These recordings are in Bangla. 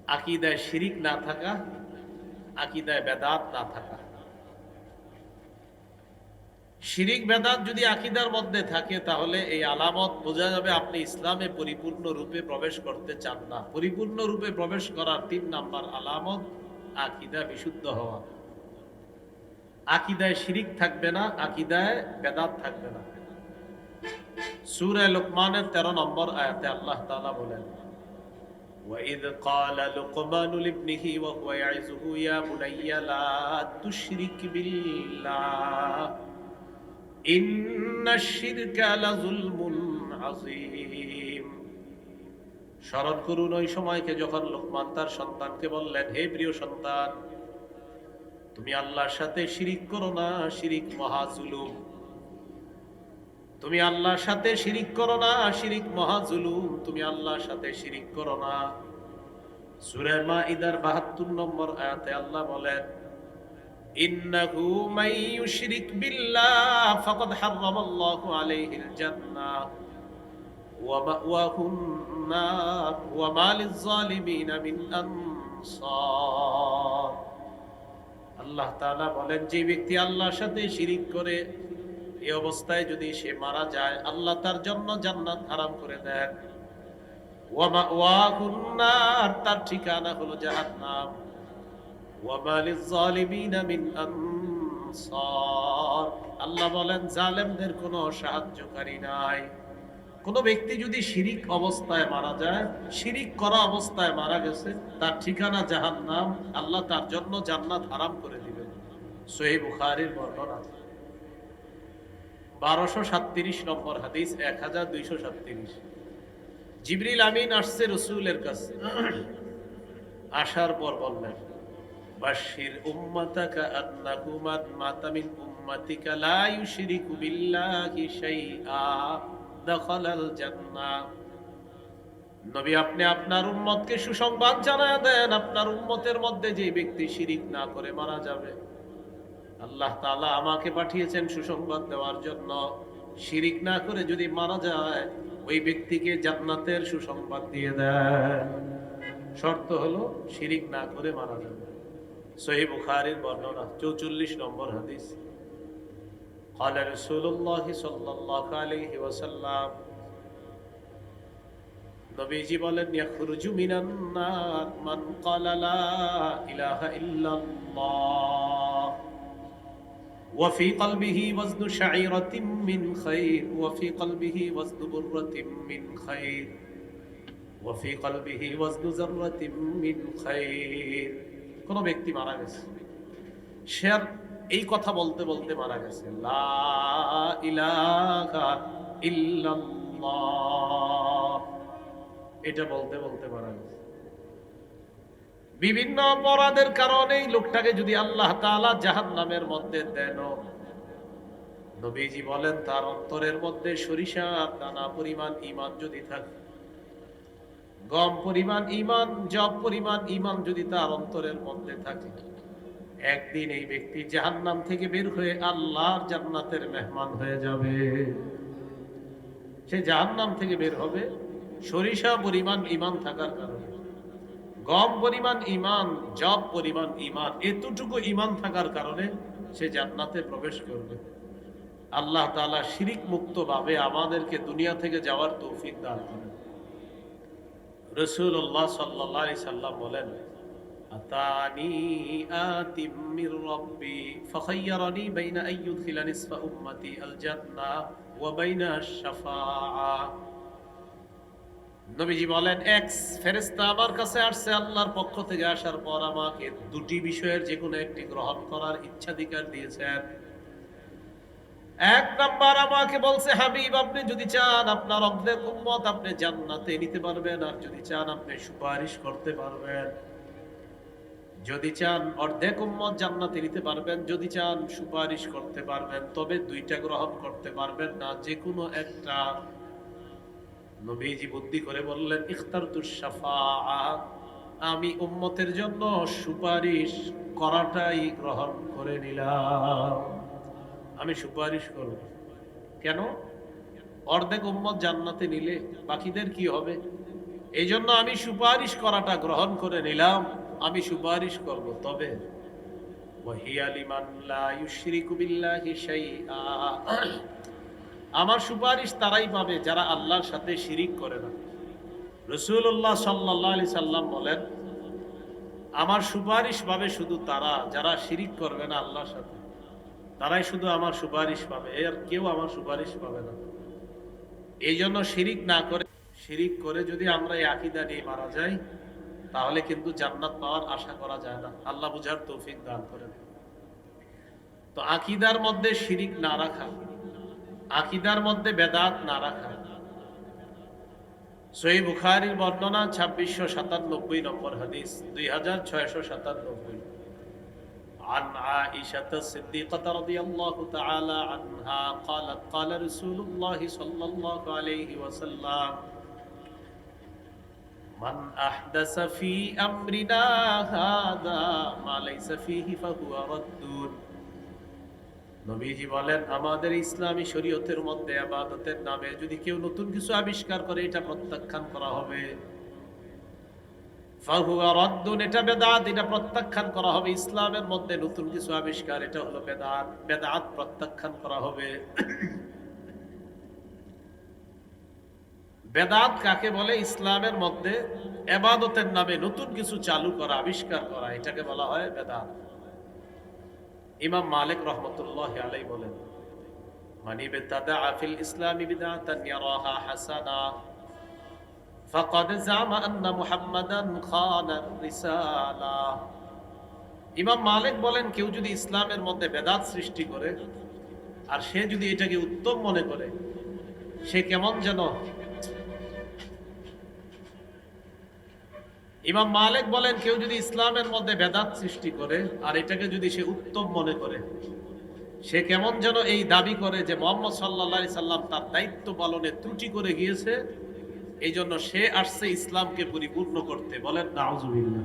আকীদায় শিরিক না থাকা, আকীদায় বেদাত না থাকা। শিরিক বেদাত যদি আকীদার মধ্যে থাকে তাহলে এই আলামত বোঝা যাবে আপনি ইসলামে পরিপূর্ণ রূপে প্রবেশ করতে চান না। পরিপূর্ণ রূপে প্রবেশ করার ৩ নাম্বার আলামত আকীদা বিশুদ্ধ হওয়া। আকীদায় শিরিক থাকবে না, আকীদায় বেদাত থাকবে না। সূরা লোকমানের ১৩ নম্বর আয়াতে আল্লাহ তাআলা বলেন, وَإِذْ قَالَ لُقْمَانُ لِابْنِهِ وَهُوَ يَعِظُهُ يَا بُنَيَّ لَا تُشْرِكْ بِاللَّهِ إِنَّ الشِّرْكَ لَظُلْمٌ عَظِيمٌ। স্মরণ করুন ওই সময়কে যখন লোকমান তার সন্তানকে বললেন, হে প্রিয় সন্তান, তুমি আল্লাহর সাথে শিরিক করো না, শিরিক মহা জুলুম। তুমি আল্লাহর সাথে শিরিক করো না, শিরিক মহা জুলুম। তুমি আল্লাহর সাথে শিরিক করো না। সূরা মাইদার ৭২ নম্বর আয়াতে আল্লাহ বলেন, ইন্নাহু মান ইউশরিক বিল্লাহ ফাকাদ হারামাল্লাহু আলাইহিল জান্নাহ ওয়া মাওয়াহুন নার ওয়া মা লিয-যালিমিনা মিন আনসার। আল্লাহ তাআলা বলেন, যে ব্যক্তি আল্লাহর সাথে শিরিক করে এই অবস্থায় যদি সে মারা যায়, আল্লাহ তার জন্য জান্নাত হারাম করে দেন। ওয়া মাওয়াহুন নার, তার ঠিকানা হলো জাহান্নাম। ওয়া মা লিয-যালিমিনা মিন আনসার, আল্লাহ বলেন জালেমদের কোনো সাহায্যকারী নাই। কোন ব্যক্তি যদি শিরিক অবস্থায় মারা যায়, শিরিক করা অবস্থায় মারা গেছে, তার ঠিকানা জাহান্নাম, আল্লাহ তার জন্য জান্নাত হারাম করে দিবেন। সহিহ বুখারীর বর্ণনা ১২৩৭ নম্বর হাদিস, ১২৩৭। জিবরিল আমিন আসছে রাসূলের কাছে। আসার পর বললেন, বাশশির উম্মাতাকা আন্নাহু মান মাতা মিন উম্মাতিকা লা ইউশরিকু বিল্লাহি শাইআ দাখালাল জান্নাহ। নবী, আপনি আপনার উম্মতকে সুসংবাদ জানায় দেন, আপনার উম্মতের মধ্যে যে ব্যক্তি শিরিক না করে মারা যাবে, আল্লাহ তাআলা আমাকে পাঠিয়েছেন সুসংবাদ দেওয়ার জন্য। শিরিক না করে যদি মারা যায়, ওই ব্যক্তিকে জান্নাতের সুসংবাদ দিয়ে দেন। শর্ত হলো শিরিক না করে মারা যাবে। সহিহ বুখারীর বর্ণনা ৪৪ নম্বর হাদিস। قال رسول الله صلى الله عليه وسلم, নবীজি বলেন, ইয়াখরুজু মিনান নার মান ক্বালা লা ইলাহা ইল্লাল্লাহ ওয়া ফি কলবিহি ওয়াজনু শাঈরাতিন মিন খায়র ওয়া ফি কলবিহি ওয়াজনু বুররাতিন মিন খায়র ওয়া ফি কলবিহি ওয়াজনু যাররাতিন মিন খায়র। কোন ব্যক্তি মারা গেছে, সে এই কথা বলতে বলতে মারা গেছে, লা ইলাহা ইল্লাল্লাহ, এটা বলতে বলতে মারা গেছে। বিভিন্ন অপরাধের কারণে এই লোকটাকে যদি আল্লাহ তাআলা জাহান্নামের মধ্যে দেন, নবীজি বলেন তার অন্তরের মধ্যে সরিষার দানা পরিমাণ ঈমান যদি থাকে, গম পরিমাণ ঈমান, জব পরিমাণ ঈমান যদি তার অন্তরের মধ্যে থাকে, একদিন এই ব্যক্তি জাহান্নাম থেকে বের হয়ে আল্লাহর জান্নাতের মেহমান হয়ে যাবে। সে জাহান্নাম থেকে বের হবে সরিষা পরিমাণ ঈমান থাকার কারণে, গম পরিমাণ ঈমান, জব পরিমাণ ঈমান, এতটুকু ঈমান থাকার কারণে সে জান্নাতে প্রবেশ করবে। আল্লাহ তাআলা শিরিক মুক্ত ভাবে আমাদেরকে দুনিয়া থেকে যাওয়ার তৌফিক দান করেন। রাসূলুল্লাহ সাল্লাল্লাহু আলাইহি সাল্লাম বলেন, আতানি আতিম মির রাব্বি ফাখায়্যারানি বাইনা আইয়ুদখিলা নিসফা উম্মতি আল জান্নাহ ওয়া বাইনা আশ-শাফাআ। নবীজি বলেন, এক ফেরেশতা আমার কাছে আসছে আল্লাহর পক্ষ থেকে, আসার পর আমাকে দুটি বিষয়ের যে কোনো একটি গ্রহণ করার ইচ্ছাধিকার দিয়েছেন। এক নাম্বার আমাকে বলছে, হাবিব, আপনি যদি চান আপনার অর্ধেক উম্মত আপনি জান্নাতে নিতে পারবেন, আর যদি চান আপনি সুপারিশ করতে পারবেন। যদি চান অর্ধেক উম্মত জান্নাতে নিতে পারবেন, যদি চান সুপারিশ করতে পারবেন, তবে দুইটা গ্রহণ করতে পারবেন না, যে কোনো একটা। নবীজি বুদ্ধি করে বললেন, ইখতারতুশ শাফাআ, আমি উম্মতের জন্য সুপারিশ করাটাই গ্রহণ করে নিলাম। আমি সুপারিশ করব। কেন? অর্ধেক উম্মত জান্নাতে নিলে বাকিদের কি হবে? এই জন্য আমি সুপারিশ করাটা গ্রহণ করে নিলাম, আমি সুপারিশ করব, তবে ওয়াহিয়া লিমান লা ইউশরিকু বিল্লাহি শাইআ, আমার সুপারিশ তারাই পাবে যারা আল্লাহর সাথে শিরিক করে না। রাসূলুল্লাহ সাল্লাল্লাহু আলাইহি সাল্লাম বলেন, আমার সুপারিশ পাবে শুধু তারা যারা শিরিক করবে না আল্লাহর সাথে, তারাই শুধু আমার সুপারিশ পাবে, আর কেউ আমার সুপারিশ পাবে না। এই জন্য শিরিক না করে, শিরিক করে যদি আমরা এই আকীদা নিয়ে মারা যাই, তাহলে কিন্তু জান্নাত পাওয়ার আশা করা যায় না। আল্লাহ বুঝার তৌফিক দান করেন। তো আকীদার মধ্যে শিরিক না রাখা, আকীদার মধ্যে বেদাত না রাখা। সহিহ বুখারীর বর্ণনা 2697 নম্বর হাদিস, 2697। عن عائشة الصديقة رضي الله تعالى عنها قالت قال رسول الله صلى الله عليه وسلم من أحدث في أمرنا هذا ما ليس فيه فهو رد। নবীজি বলেন, আমাদের ইসলামী শরীয়তের মধ্যে ইবাদতের নামে যদি কেউ নতুন কিছু আবিষ্কার করে, এটা প্রত্যাখ্যান করা হবে। ফাহুয়া রাদ্দুন, এটা বেদাত, এটা প্রত্যাখ্যান করা হবে। ইসলামের মধ্যে নতুন কিছু আবিষ্কার, এটা হলো বেদাত, বেদাত প্রত্যাখ্যান করা হবে। বেদাত কাকে বলে? ইসলামের মধ্যে ইবাদতের নামে নতুন কিছু চালু করা, আবিষ্কার করা, এটাকে বলা হয় বেদাত। ইমাম মালিক রহমতুল্লাহি আলাইহি বলেন, মানি বিদাআ ফিল ইসলামি বিদআতান ইয়ারাহা হাসানা ফাকাদ জামা আন্না মুহাম্মাদান খানা রিসালা। ইমাম মালিক বলেন, কেউ যদি ইসলামের মধ্যে বেদাত সৃষ্টি করে আর সে যদি এটাকে উত্তম মনে করে, সে কেমন যেন, ইমাম মালিক বলেন, কেউ যদি ইসলামের মধ্যে বেদাত সৃষ্টি করে আর এটাকে যদি সে উত্তম মনে করে, সে কেমন যেন এই দাবি করে যে মুহাম্মদ সাল্লাল্লাহু আলাইহি সাল্লাম তার দায়িত্ব পালনে ত্রুটি করে গিয়েছে, এই জন্য সে আসছে ইসলামকে পরিপূর্ণ করতে। বলেন নাউজুবিল্লাহ।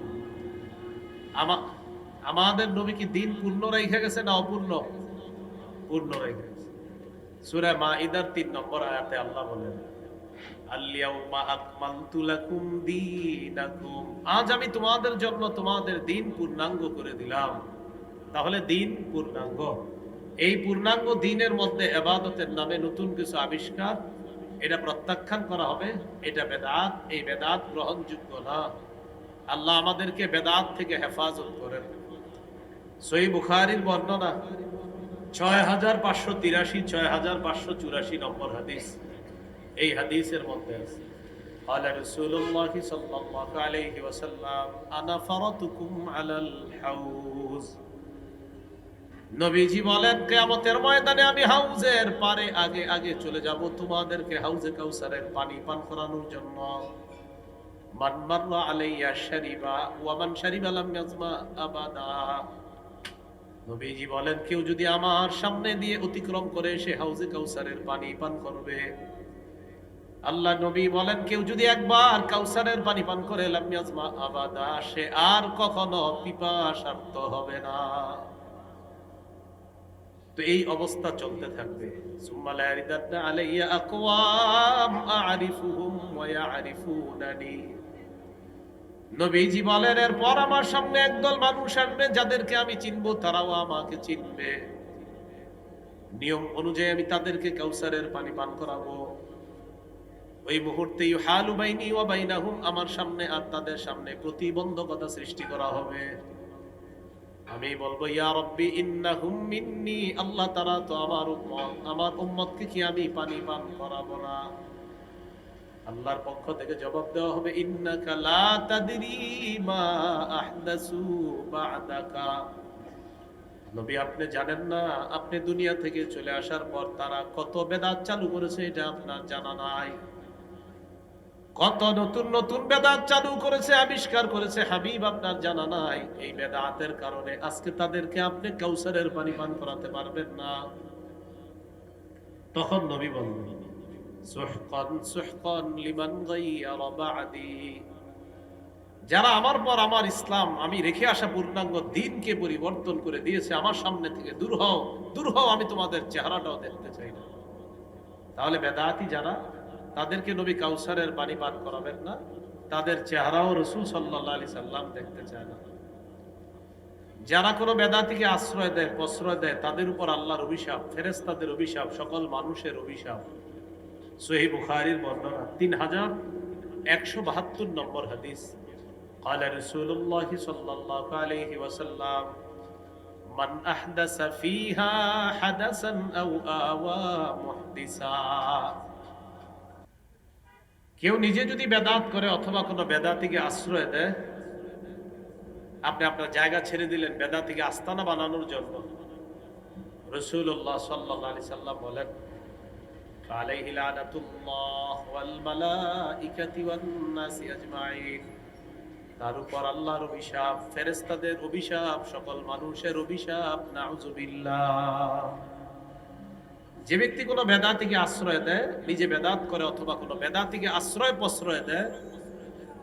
আমাদের নবী কি দিন পূর্ণ রেখে গেছে না অপূর্ণ? পূর্ণ রেখে গেছে। সূরা মাইদার 3 নম্বর আয়াতে আল্লাহ বলেন, আল-ইয়াউমা আকমালতু লাকুম দীনাকুম, আজ আমি তোমাদের জন্য তোমাদের দিন পূর্ণাঙ্গ করে দিলাম। তাহলে দিন পূর্ণাঙ্গ, এই পূর্ণাঙ্গ দিনের মধ্যে ইবাদতের নামে নতুন কিছু আবিষ্কার, এটা প্রত্যাখ্যান করা হবে, এটা বেদাত। এই বেদাত গ্রহণযোগ্য না। আল্লাহ আমাদেরকে বেদাত থেকে হেফাজত করেন। সহিহ বুখারীর বর্ণনা 6583 6584 নম্বর হাদিস। এই হাদিসের মধ্যে আছে, قال رسول الله صلى الله عليه وسلم انا فرطكم على الحوض। নবীজি বলেন, কিয়ামতের ময়দানে আমি হাউজের পারে আগে আগে চলে যাব তোমাদেরকে হাউজে কাউসারের পানি পান করানোর জন্য। মান মাররা আলাইয়া শারিবা ওয়া মান শারিবা লাম ইয়াজমা আবাদা। নবীজি বলেন, কেউ যদি আমার সামনে দিয়ে অতিক্রম করে সে হাউজে কাউসারের পানি পান করবে। আল্লাহ নবী বলেন, কেউ যদি একবার কাউসারের পানি পান করে লাম ইয়াজমা আবাদা, সে আর কখনো পিপাসার্ত হবে না। তো এই অবস্থা চলতে থাকবে। সুম্মা লা ইয়ারিদান্না আলাইয়া আকওয়াম আ'রিফুহুম ওয়া ইয়া'রিফুনানি। নবীজি বলেন, এরপর আমার সামনে একদল মানুষ আসবে যাদেরকে আমি চিনবো, তারাও আমাকে চিনবে। নিয়ম অনুযায়ী আমি তাদেরকে কাউসারের পানি পান করাবো। ওই মুহূর্তে ইউহালু বাইনি ওয়া বাইনাহুম, আমার সামনে আর তাদের সামনে প্রতিবন্ধকতা সৃষ্টি করা হবে। আমি বলবো, ইয়া রব্বি ইন্নাহুম মিন্নি, আল্লাহ তারা তো আমার উম্মত, আমার উম্মতকে কি আমি পানি পান করাবো না? আল্লাহর পক্ষ থেকে জবাব দেওয়া হবে, ইন্নাকা লা তাদরি মা আহদাসু বা'দাকা। নবী, আপনি জানেন না, আপনি দুনিয়া থেকে চলে আসার পর তারা কত বেদাত চালু করেছে, এটা আপনার জানা নাই। কত নতুন নতুন বেদাত চালু করেছে, আবিষ্কার করেছে, হাবিব আপনার জানা নাই। এই বেদাতের কারণে আজকে তাদেরকে আপনি কাউসারের পানি পান করাতে পারবেন না। তখন নবী বললেন, সুহকান সুহকান লিমান গায়্যারা বা'দি। যারা আমার পর আমার ইসলাম, আমি রেখে আসা পূর্ণাঙ্গ দ্বীনকে পরিবর্তন করে দিয়েছে, আমার সামনে থেকে দূর হও, দূর হও, আমি তোমাদের চেহারাটাও দেখতে চাই না। তাহলে বেদাতি যারা, তাদেরকে নবী কাউসারের পানি পান করাবেন না। তাদের চেহারাও রাসূল সাল্লাল্লাহু আলাইহি সাল্লাম দেখতে চায় না। যারা কোনো বেদাতিকে আশ্রয় দেয়, প্রশ্রয় দেয়, তাদের উপর আল্লাহর অভিশাপ, ফেরেশতাদের অভিশাপ, সকল মানুষের অভিশাপ। সহিহ বুখারীর বর্ণনা 3172 নম্বর হাদিস। قال رسول الله صلى الله عليه وسلم من أحدث فيها حدثا أو آوى محدثا। কেউ নিজে যদি বেদাত করে অথবা কোনো বেদাতিকে আশ্রয় দেয়, আপনি আপনার জায়গা ছেড়ে দিলেন বেদাতিকে আস্তানা বানানোর জন্য, রাসূলুল্লাহ সাল্লাল্লাহু আলাইহি সাল্লাম বলেন আলাইহি লানাতুল্লাহ ওয়াল মালাইকাতি ওয়ান নাসি আজমাইন, তার উপর আল্লাহর অভিশাপ, ফেরেশতাদের অভিশাপ, সকল মানুষের অভিশাপ, নাউযুবিল্লাহ। যে ব্যক্তি কোনো বেদাতিকে আশ্রয় দেয়, নিজে বেদাত করে অথবা কোনো বেদাতিকে আশ্রয় প্রশ্রয় দেয়,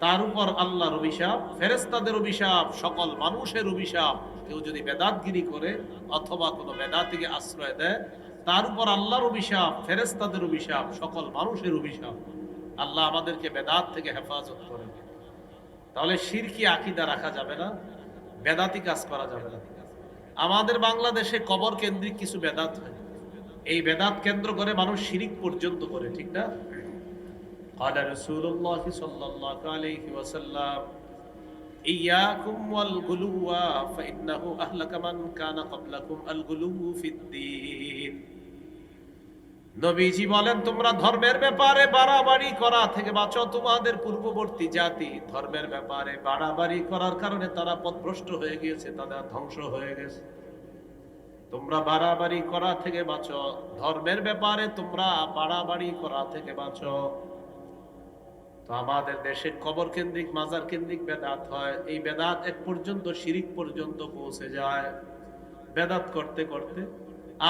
তার উপর আল্লাহর অভিশাপ, ফেরেশতাদের অভিশাপ, সকল মানুষের অভিশাপ। কেউ যদি বেদাতগিরি করে অথবা কোনো বেদাতিকে আশ্রয় দেয়, তার উপর আল্লাহর অভিশাপ, ফেরেশতাদের অভিশাপ, সকল মানুষের অভিশাপ। আল্লাহ আমাদেরকে বেদাত থেকে হেফাজত করেন। তাহলে শিরকি আকীদা রাখা যাবে না, বেদাতি কাজ করা যাবে না। আমাদের বাংলাদেশে কবর কেন্দ্রিক কিছু বেদাত হয়, এই বেদাত কেন্দ্র করে মানুষ শিরিক পর্যন্ত করে, ঠিক না? قال رسول الله صلى الله عليه وسلم إياكم والغلو فإنه أهلك من كان قبلكم الغلو في الدين। নবীজি বলেন, তোমরা ধর্মের ব্যাপারে বাড়াবাড়ি করা থেকে বাঁচো। তোমাদের পূর্ববর্তী জাতি ধর্মের ব্যাপারে বাড়াবাড়ি করার কারণে তারা পথভ্রষ্ট হয়ে গিয়েছে, তারা ধ্বংস হয়ে গেছে। তোমরা বাড়াবাড়ি করা থেকে বাঁচো, ধর্মের ব্যাপারে তোমরা বাড়াবাড়ি করা থেকে বাঁচো। তো আমাদের দেশে কবর কেন্দ্রিক, মাজার কেন্দ্রিক বেদাত হয়। এই বেদাত এক পর্যন্ত শিরিক পর্যন্ত পৌঁছে যায়। বেদাত করতে করতে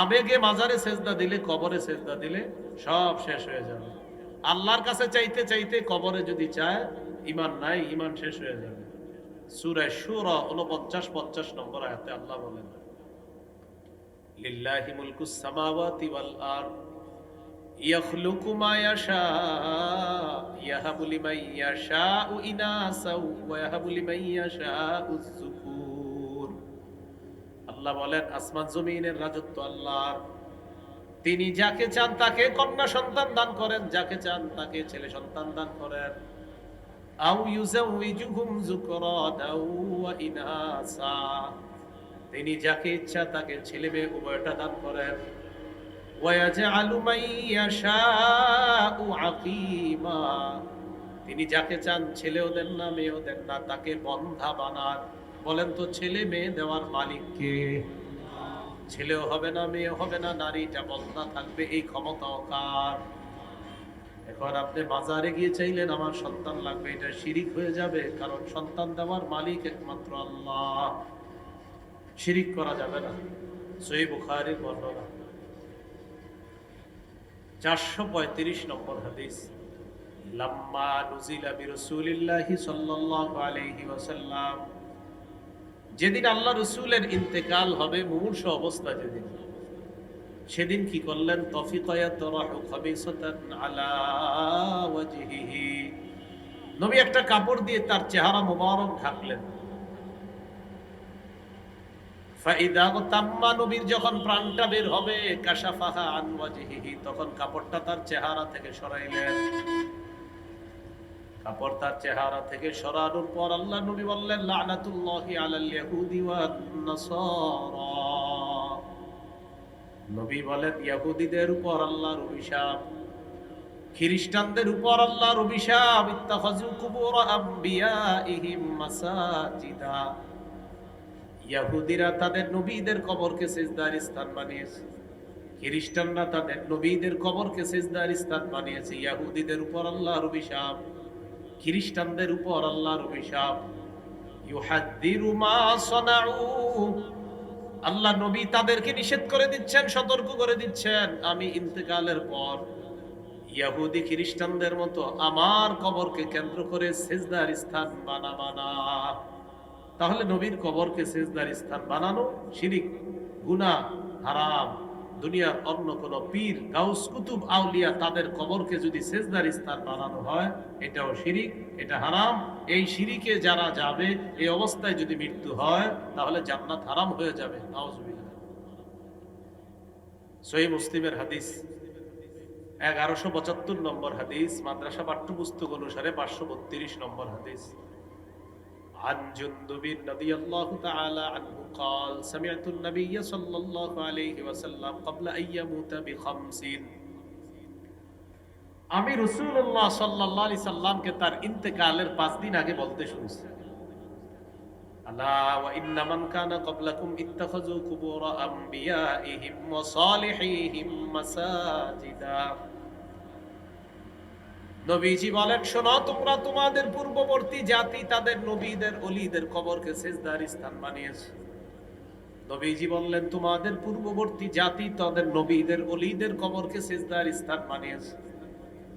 আবেগে মাজারে সেজদা দিলে, কবরে সেজদা দিলে সব শেষ হয়ে যাবে। আল্লাহর কাছে চাইতে চাইতে কবরে যদি চায়, ঈমান নাই, ঈমান শেষ হয়ে যাবে। সূরা শুরা 49-50 নম্বর আয়াতে আল্লাহ বলেন, লিল্লাহি মুলকুস সামাওয়াতি ওয়াল আরদ ইয়াখলুকু মা ইয়াশা ইয়াহাবু লিমান ইয়াশাউ ইনাসা ওয়া ইয়াহাবু লিমান ইয়াশাউ যুকুর। আল্লাহ বলেন, আসমান জমিনের রাজত্ব আল্লাহর। তিনি যাকে চান তাকে কন্যা সন্তান দান করেন, যাকে চান তাকে ছেলে সন্তান দান করেন। আও ইউযাউযুহুম যুকরানা ওয়া ইনাসা, তিনি যাকে ইচ্ছা তাকে ছেলে মেয়ে উভয়টা দান করেন। ওয়ায়াজআলু মান ইয়াশাউ আকিমা, তিনি যাকে চান ছেলেও দেন না, মেয়েও দেন না, তাকে বন্ধা বানান। বলেন তো, ছেলে মেয়ে দেওয়ার মালিক কে? ছেলেও হবে না, মেয়েও হবে না, নারীটা বন্ধা থাকবে, এই ক্ষমতাও কার? এখন আপনি বাজারে গিয়ে চাইলেন আমার সন্তান লাগবে, এটা শিরিক হয়ে যাবে, কারণ সন্তান দেওয়ার মালিক একমাত্র আল্লাহ। শিরিক করা যাবে না। সহিহ বুখারীর বর্ণনা 435 নম্বর হাদিস। লাম্মা নুজিলা বিরাসূলিল্লাহি সাল্লাল্লাহু আলাইহি ওয়াসাল্লাম, যেদিন আল্লাহ রাসূলের ইন্তেকাল হবে, মুমূর্ষ অবস্থা যেদিন, সেদিন কি করলেন? তফিকা ইয়াতরাহু খাবিসাতান আলা ওয়াজহিহি, নবী একটা কাপড় দিয়ে তার চেহারা মোবারক ঢাকলেন। ফাইদা তাম্মা, নবীর যখন প্রাণটা বের হবে, কাশাফাহা আন ওয়াজহিহি, তখন কাপড়টা তার চেহারা থেকে সরাইলেন। কাপড় তার চেহারা থেকে সরানোর পর আল্লাহ নবী বললেন, লানাতুল্লাহি আলাল ইয়াহুদি ওয়ান নাসারা, নবী বলেন ইহুদিদের উপর আল্লাহর অভিশাপ, খ্রিস্টানদের উপর আল্লাহর অভিশাপ। ইত্তাখাযু কুবুর আমবিয়াইহিম মাসাজিদা, ইহুদিরা তাদের নবীদের কবরকে সিজদার স্থান বানিয়েছে, খ্রিস্টানরা তাদের নবীদের কবরকে সিজদার স্থান বানিয়েছে। ইহুদিদের উপর আল্লাহর অভিশাপ, খ্রিস্টানদের উপর আল্লাহর অভিশাপ। ইউহাদ্দিরু মা সানাউ, আল্লাহ নবী তাদেরকে নিষেধ করে দিচ্ছেন, সতর্ক করে দিচ্ছেন, আমি ইন্তেকালের পর ইহুদি খ্রিস্টানদের মতো আমার কবরকে কেন্দ্র করে সিজদার স্থান বানাবা না। তাহলে নবীর কবরকে সিজদার স্থান বানানো শিরিক, গুনাহ, হারাম। দুনিয়ার অন্য কোন পীর, গাউস, কুতুব, আউলিয়া তাদের কবরকে যদি সেজদার স্থান বানানো হয়, এটাও শিরিক, এটা হারাম। এই শিরিকে যারা যাবে, এই অবস্থায় যদি মৃত্যু হয়, তাহলে জান্নাত হারাম হয়ে যাবে। নাউজুবিল্লাহ। সহিহ মুসলিমের হাদিস 1175 নম্বর হাদিস, মাদ্রাসা পাঠ্যপুস্তক অনুসারে 532 নম্বর হাদিস। عن جندب رضي الله تعالى عنه قال سمعت النبي صلى الله عليه وسلم قبل أن يموت ب5 আমি রাসূলুল্লাহ সাল্লাল্লাহু আলাইহি সাল্লামকে তার ইন্তেকালের 5 দিন আগে বলতে শুনছি, আলা ওয়া ইন্না মান কানা ক্বাবলাকুম ইত্তাখাযু কুবুর আমবিয়াইহিম ওয়া সালিহিহিম মাসাজিদা। নবীজি বলেন, শোনো, তোমরা তোমাদের পূর্ববর্তী জাতি তাদের নবীদের ওলিদের কবরকে সেজদার স্থান বানিয়েছে। নবীজি বললেন, তোমাদের পূর্ববর্তী জাতি তাদের নবীদের ওলিদের কবরকে সেজদার স্থান বানিয়েছে।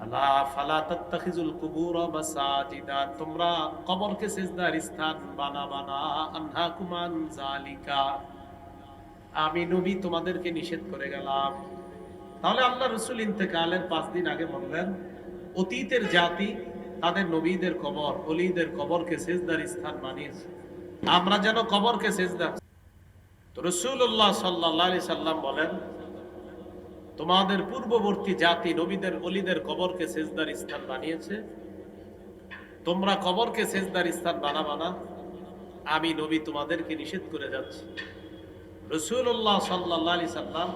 আলা ফালা তাত্তাখিজুল কুবুর মাসাজিদা, তোমরা কবরকে সেজদার স্থান বানাবা না। আনহাকুম আন যালিকা, আমি নবী তোমাদেরকে নিষেধ করে গেলাম। তাহলে আল্লাহ রাসূল ইন্তেকালের 5 দিন আগে বললেন, অতীতের জাতি তাদের নবীদের কবর, ওলিদের কবরকে সেজদার স্থান বানিয়েছে, আমরা যেন কবরকে সেজদা। তো রাসূলুল্লাহ সাল্লাল্লাহু আলাইহি সাল্লাম বলেন, তোমাদের পূর্ববর্তী জাতি নবীদের ওলিদের কবরকে সেজদার স্থান বানিয়েছে, তোমরা কবরকে সেজদার স্থান বানাবা না। আমি নবী তোমাদেরকে নিষেধ করে যাচ্ছি। রাসূলুল্লাহ সাল্লাল্লাহু আলাইহি সাল্লাম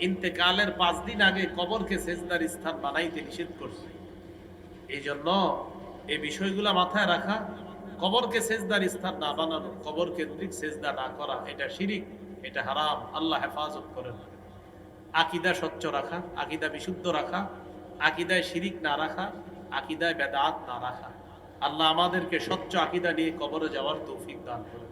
ইন্তেকালের 5 দিন আগে কবরকে সেজদার স্থান বানাইতে নিষেধ করছে। এই জন্য এই বিষয়গুলো মাথায় রাখা, কবরকে সেজদার স্থান না বানানো, কবর কেন্দ্রিক সেজদা না করা, এটা শিরিক, এটা হারাম। আল্লাহ হেফাজত করেন। আকীদা স্বচ্ছ রাখা, আকীদা বিশুদ্ধ রাখা, আকীদায় শিরিক না রাখা, আকীদায় বেদাত না রাখা। আল্লাহ আমাদেরকে স্বচ্ছ আকীদা নিয়ে কবরে যাওয়ার তৌফিক দান করেন।